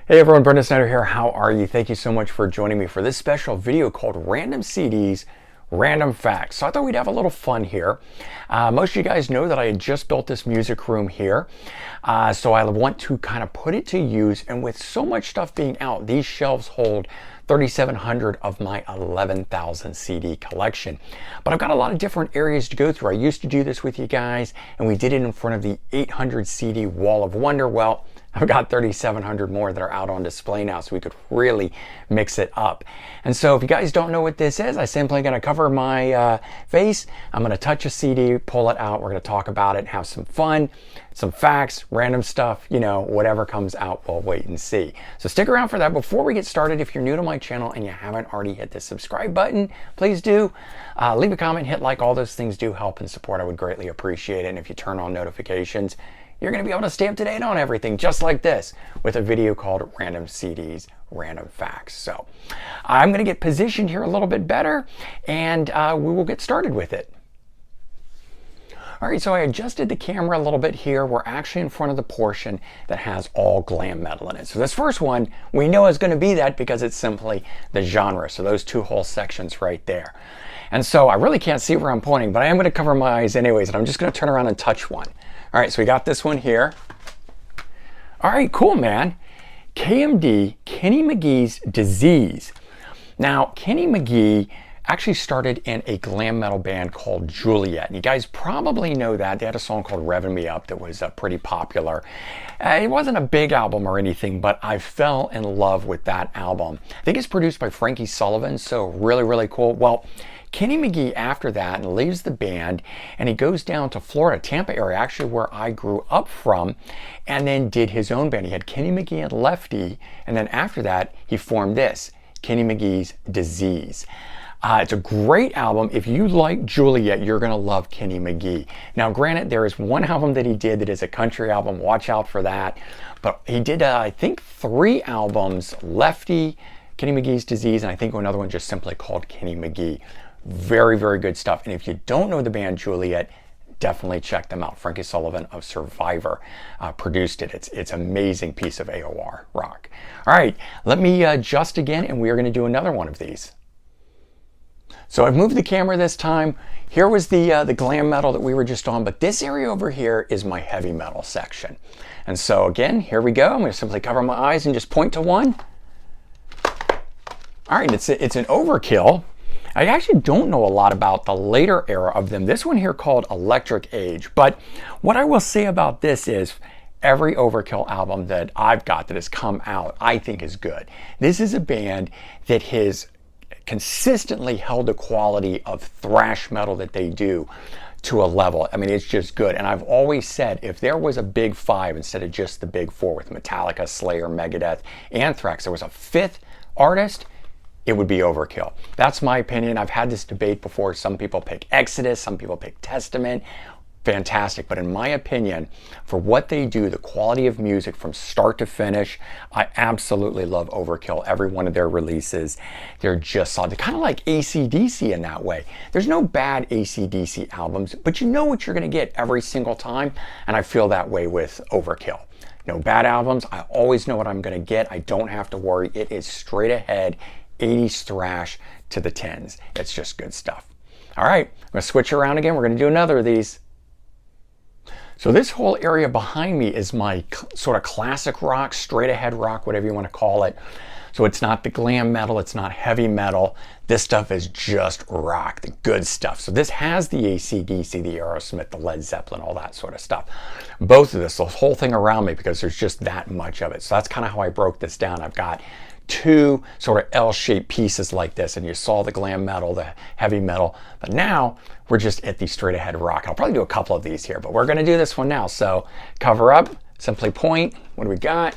Hey everyone, Brendan Snyder here. How are you? Thank you so much for joining me for this special video called Random CDs, Random Facts. So I thought we'd have a little fun here. Most of you guys know that I had just built this music room here. So I want to kind of put it to use, and with so much stuff being out, these shelves hold 3,700 of my 11,000 CD collection. But I've got a lot of different areas to go through. I used to do this with you guys, and we did it in front of the 800 CD Wall of Wonder. Well, I've got 3,700 more that are out on display now, so we could really mix it up. And so if you guys don't know what this is, I'm simply going to cover my face. I'm going to touch a CD, pull it out. We're going to talk about it, have some fun, some facts, random stuff, you know, whatever comes out, we'll wait and see. So stick around for that. Before we get started, if you're new to my channel and you haven't already hit the subscribe button, please do. Leave a comment, hit like, all those things do help and support. I would greatly appreciate it. And if you turn on notifications, you're going to be able to stay up to date on everything just like this with a video called Random CDs, Random Facts. So I'm going to get positioned here a little bit better, and we will get started with it. All right, so I adjusted the camera a little bit here. We're actually in front of the portion that has all glam metal in it. So this first one, we know is going to be that because it's simply the genre. So those two whole sections right there. And so I really can't see where I'm pointing, but I am going to cover my eyes anyways, and I'm just going to turn around and touch one. All right, so we got this one here. All right, cool, man. KMD, Kenny McGee's Disease. Now, Kenny McGee actually started in a glam metal band called Juliet. And you guys probably know that. They had a song called Revving Me Up that was pretty popular. It wasn't a big album or anything, but I fell in love with that album. I think it's produced by Frankie Sullivan, so really, really cool. Well, Kenny McGee after that leaves the band and he goes down to Florida, Tampa area, actually where I grew up from, and then did his own band. He had Kenny McGee and Lefty, and then after that he formed this, Kenny McGee's Disease. It's a great album. If you like Juliet, you're going to love Kenny McGee. Now, granted, there is one album that he did that is a country album. Watch out for that. But he did, I think, 3 albums, Lefty, Kenny McGee's Disease, and I think another one just simply called Kenny McGee. Very, very good stuff. And if you don't know the band Juliet, definitely check them out. Frankie Sullivan of Survivor produced it. It's an amazing piece of AOR rock. All right, let me adjust again, and we are going to do another one of these. So I've moved the camera this time. Here was the glam metal that we were just on, but this area over here is my heavy metal section. And so again, here we go. I'm going to simply cover my eyes and just point to one. All right, it's an Overkill. I actually don't know a lot about the later era of them. This one here called Electric Age. But what I will say about this is every Overkill album that I've got that has come out, I think is good. This is a band that has consistently held the quality of thrash metal that they do to a level. I mean, it's just good. And I've always said if there was a big 5 instead of just the big 4 with Metallica, Slayer, Megadeth, Anthrax, there was a 5th artist, it would be Overkill. That's my opinion. I've had this debate before. Some people pick Exodus, some people pick Testament. Fantastic. But in my opinion, for what they do, the quality of music from start to finish, I absolutely love Overkill. Every one of their releases, they're just solid. They're kind of like AC/DC in that way. There's no bad AC/DC albums, but you know what you're going to get every single time. And I feel that way with Overkill. No bad albums. I always know what I'm going to get. I don't have to worry. It is straight ahead 80s thrash to the 10s. It's just good stuff. All right, I'm going to switch around again. We're going to do another of these. So this whole area behind me is my sort of classic rock, straight ahead rock, whatever you want to call it. So it's not the glam metal, it's not heavy metal. This stuff is just rock, the good stuff. So this has the AC/DC, the Aerosmith, the Led Zeppelin, all that sort of stuff. Both of this, the whole thing around me, because there's just that much of it. So that's kind of how I broke this down. I've got 2 sort of L-shaped pieces like this, and you saw the glam metal, the heavy metal, but now we're just at the straight ahead rock. I'll probably do a couple of these here, but we're going to do this one now. So cover up, simply point. What do we got?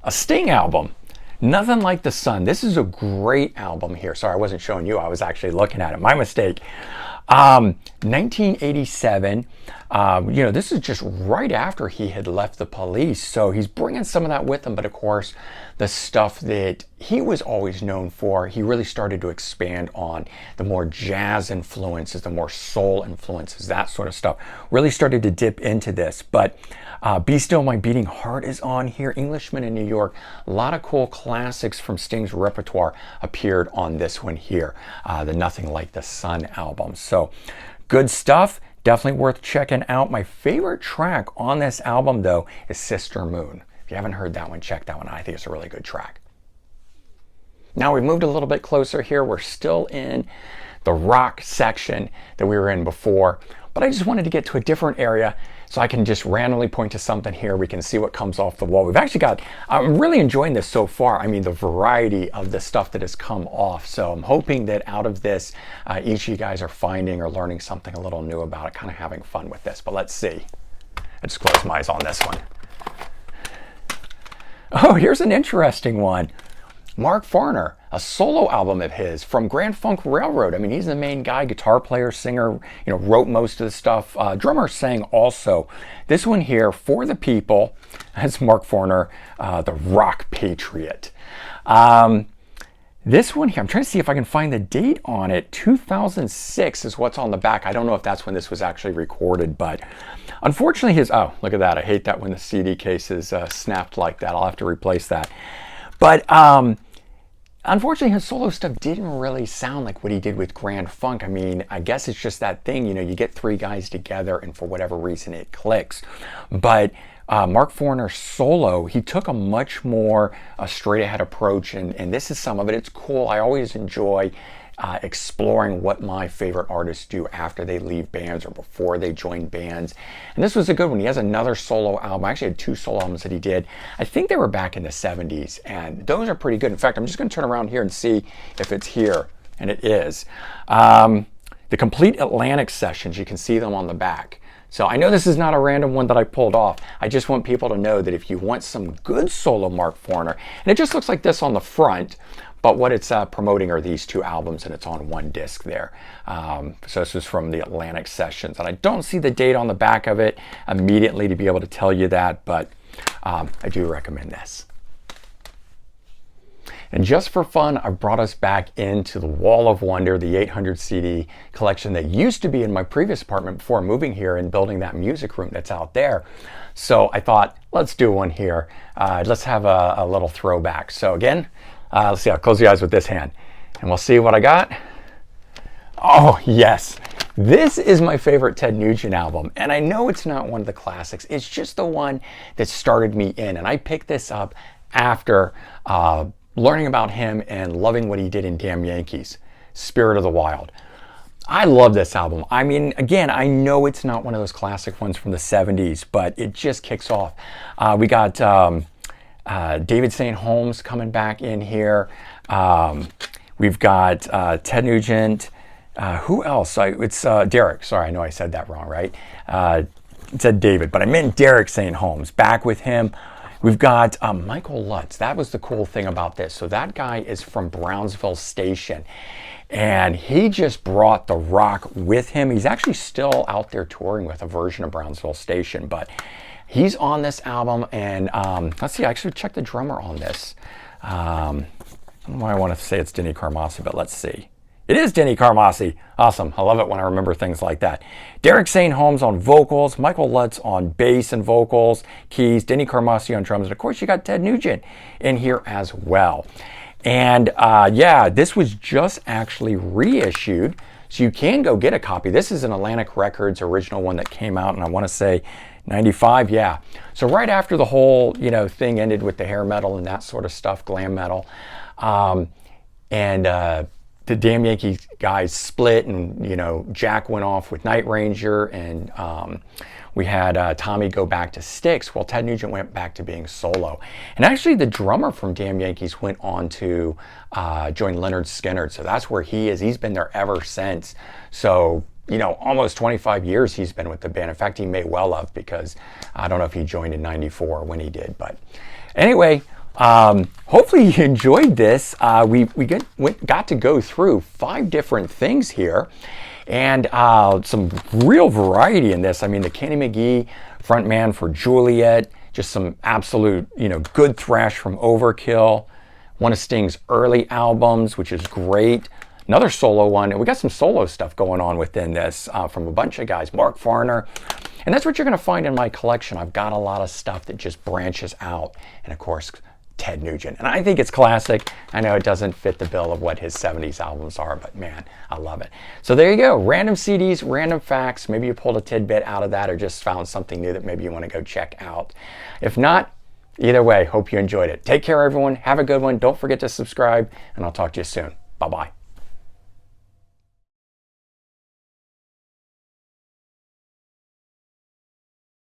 A Sting album. Nothing Like the Sun. This is a great album here. Sorry, I wasn't showing you. I was actually looking at it. My mistake. 1987. This is just right after he had left the Police. So he's bringing some of that with him. But of course, the stuff that he was always known for, he really started to expand on the more jazz influences, the more soul influences, that sort of stuff. Really started to dip into this. But Be Still My Beating Heart is on here. Englishman in New York. A lot of cool classics from Sting's repertoire appeared on this one here, the Nothing Like the Sun album. So good stuff. Definitely worth checking out. My favorite track on this album, though, is Sister Moon. If you haven't heard that one, check that one out. I think it's a really good track. Now we've moved a little bit closer here. We're still in the rock section that we were in before, but I just wanted to get to a different area so I can just randomly point to something here. We can see what comes off the wall. We've actually got, I'm really enjoying this so far. I mean, the variety of the stuff that has come off. So I'm hoping that out of this, each of you guys are finding or learning something a little new about it, kind of having fun with this. But let's see. I just close my eyes on this one. Oh, here's an interesting one. Mark Farner, a solo album of his from Grand Funk Railroad. I mean, he's the main guy, guitar player, singer, wrote most of the stuff. Drummer sang also. This one here, For the People, that's Mark Farner, the Rock Patriot. This one here, I'm trying to see if I can find the date on it. 2006 is what's on the back. I don't know if that's when this was actually recorded, but unfortunately oh, look at that. I hate that when the CD case is snapped like that. I'll have to replace that. But unfortunately, his solo stuff didn't really sound like what he did with Grand Funk. I mean, I guess it's just that thing, you get three guys together and for whatever reason it clicks. But Mark Farner's solo, he took a much more straight ahead approach, and this is some of it. It's cool. I always enjoy exploring what my favorite artists do after they leave bands or before they join bands. And this was a good one. He has another solo album. I actually had two solo albums that he did. I think they were back in the 70s, and those are pretty good. In fact, I'm just going to turn around here and see if it's here, and it is. The Complete Atlantic Sessions, you can see them on the back. So I know this is not a random one that I pulled off. I just want people to know that if you want some good solo Mark Farner, and it just looks like this on the front, but what it's promoting are these two albums, and it's on one disc there. So this is from the Atlantic Sessions. And I don't see the date on the back of it immediately to be able to tell you that, but I do recommend this. And just for fun, I brought us back into the Wall of Wonder, the 800 CD collection that used to be in my previous apartment before moving here and building that music room that's out there. So I thought, let's do one here. Let's have a little throwback. So again, let's see, I'll close your eyes with this hand and we'll see what I got. Oh, yes. This is my favorite Ted Nugent album. And I know it's not one of the classics. It's just the one that started me in. And I picked this up after learning about him and loving what he did in Damn Yankees, Spirit of the Wild. I love this album. I mean, again, I know it's not one of those classic ones from the 70s, but it just kicks off. We got David St. Holmes coming back in here. We've got Ted Nugent. Who else? It's Derek. Sorry, I know I said that wrong, right? It said David, but I meant Derek St. Holmes. Back with him. We've got Michael Lutz. That was the cool thing about this. So that guy is from Brownsville Station, and he just brought the rock with him. He's actually still out there touring with a version of Brownsville Station, but he's on this album. And let's see, I actually checked the drummer on this. I don't know why I want to say it's Denny Carmassi, but let's see. It is Denny Carmassi. Awesome. I love it when I remember things like that. Derek St. Holmes on vocals, Michael Lutz on bass and vocals, keys, Denny Carmassi on drums, and of course you got Ted Nugent in here as well. And yeah, this was just actually reissued, so you can go get a copy. This is an Atlantic Records original one that came out, and I want to say 95, yeah. So right after the whole, thing ended with the hair metal and that sort of stuff, glam metal, the Damn Yankees guys split, and Jack went off with Night Ranger, and we had Tommy go back to Styx, while Ted Nugent went back to being solo. And actually the drummer from Damn Yankees went on to join Lynyrd Skynyrd, so that's where he is. He's been there ever since. So almost 25 years he's been with the band. In fact, he may well have, because I don't know if he joined in 94 when he did, but anyway, hopefully you enjoyed this. We got to go through 5 different things here, and some real variety in this. I mean, the Kenny McGee frontman for Juliet, just some absolute, good thrash from Overkill. One of Sting's early albums, which is great. another solo one. And we got some solo stuff going on within this from a bunch of guys, Mark Farner. And that's what you're going to find in my collection. I've got a lot of stuff that just branches out. And of course, Ted Nugent. And I think it's classic. I know it doesn't fit the bill of what his 70s albums are, but man, I love it. So there you go. Random CDs, random facts. Maybe you pulled a tidbit out of that or just found something new that maybe you want to go check out. If not, either way, hope you enjoyed it. Take care, everyone. Have a good one. Don't forget to subscribe, and I'll talk to you soon. Bye-bye.